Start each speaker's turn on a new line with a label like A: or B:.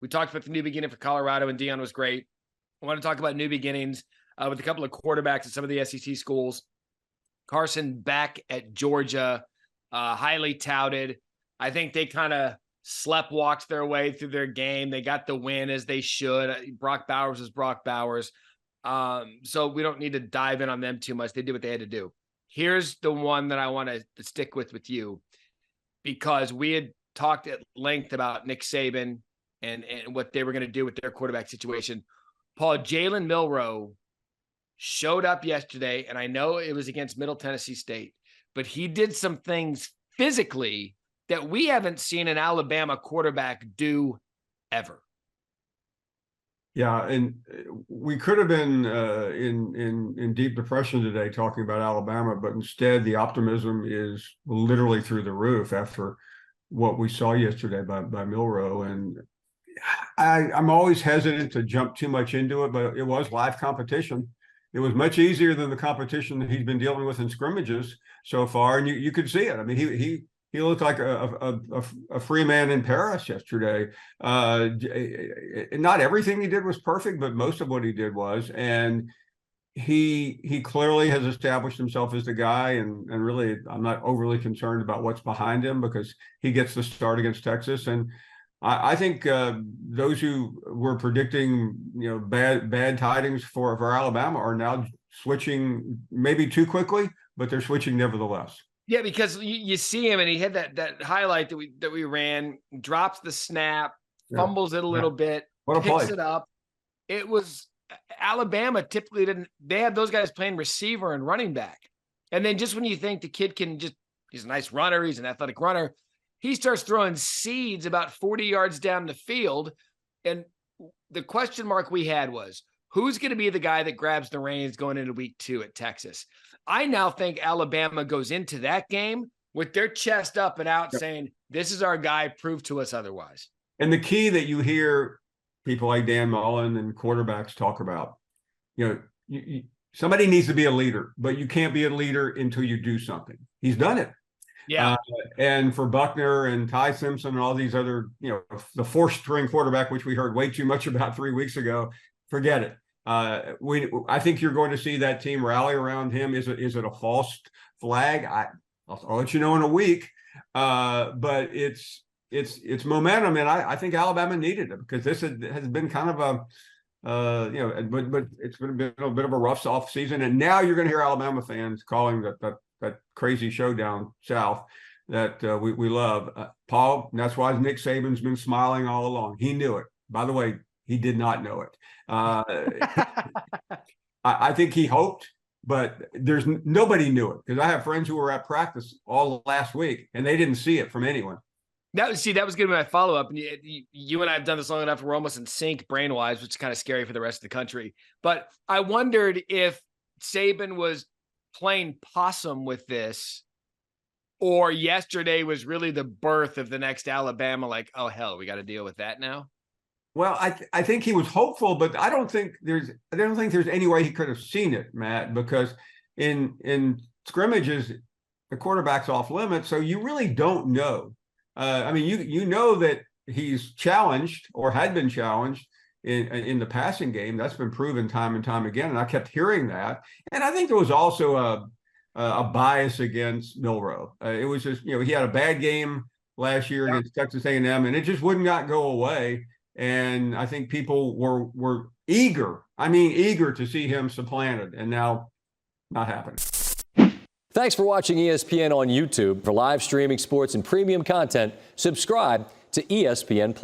A: We talked about the new beginning for Colorado, and Deion was great. I want to talk about new beginnings with a couple of quarterbacks at some of the SEC schools. Carson back at Georgia, highly touted. I think they kind of sleptwalked their way through their game. They got the win as they should. Brock Bowers is Brock Bowers. So we don't need to dive in on them too much. They did what they had to do. Here's the one that I want to stick with you, because we had talked at length about Nick Saban and what they were going to do with their quarterback situation. Paul, Jalen Milroe showed up yesterday, and I know it was against Middle Tennessee State, but he did some things physically that we haven't seen an Alabama quarterback do ever.
B: Yeah, and we could have been in deep depression today talking about Alabama, but instead the optimism is literally through the roof after what we saw yesterday by Milroe. And I'm always hesitant to jump too much into it, but it was live competition. It was much easier than the competition that he's been dealing with in scrimmages so far, and you could see it. I mean, he looked like a free man in Paris yesterday. Not everything he did was perfect, but most of what he did was. And he clearly has established himself as the guy. And really, I'm not overly concerned about what's behind him because he gets the start against Texas. And I think those who were predicting, bad tidings for Alabama are now switching, maybe too quickly, but they're switching nevertheless.
A: Yeah, because you see him, and he had that highlight that we ran, drops the snap, fumbles it a little bit, picks it up. It was Alabama typically didn't. They had those guys playing receiver and running back, and then just when you think the kid he's a nice runner, he's an athletic runner, he starts throwing seeds about 40 yards down the field, and the question mark we had was, who's going to be the guy that grabs the reins going into week 2 at Texas? I now think Alabama goes into that game with their chest up and out saying, this is our guy, prove to us otherwise.
B: And the key that you hear people like Dan Mullen and quarterbacks talk about, somebody needs to be a leader, but you can't be a leader until you do something. He's done it.
A: Yeah.
B: And for Buckner and Ty Simpson and all these other, the 4th-string quarterback, which we heard way too much about 3 weeks ago, forget it. I think you're going to see that team rally around him. Is it a false flag? I'll let you know in a week. But it's momentum, and I think Alabama needed it because this has been kind of but it's been a bit of a rough off season, and now you're going to hear Alabama fans calling that crazy show down south that we love. Paul, that's why Nick Saban's been smiling all along. He knew it. By the way, he did not know it. I think he hoped, but nobody knew it because I have friends who were at practice all last week and they didn't see it from anyone.
A: That was going to be my follow-up. And you and I have done this long enough. We're almost in sync brain-wise, which is kind of scary for the rest of the country. But I wondered if Saban was playing possum with this, or yesterday was really the birth of the next Alabama, like, oh, hell, we got to deal with that now.
B: Well, I think he was hopeful, but I don't think there's any way he could have seen it, Matt, because in scrimmages, the quarterback's off limits, so you really don't know. I mean, you know that he's challenged or had been challenged in the passing game. That's been proven time and time again, and I kept hearing that. And I think there was also a bias against Milroe. It was just, he had a bad game last year against Texas A&M, and it just would not go away. And I think people were eager to see him supplanted, and now not happening.
C: Thanks for watching ESPN on YouTube. For live streaming sports and premium content, subscribe to ESPN+.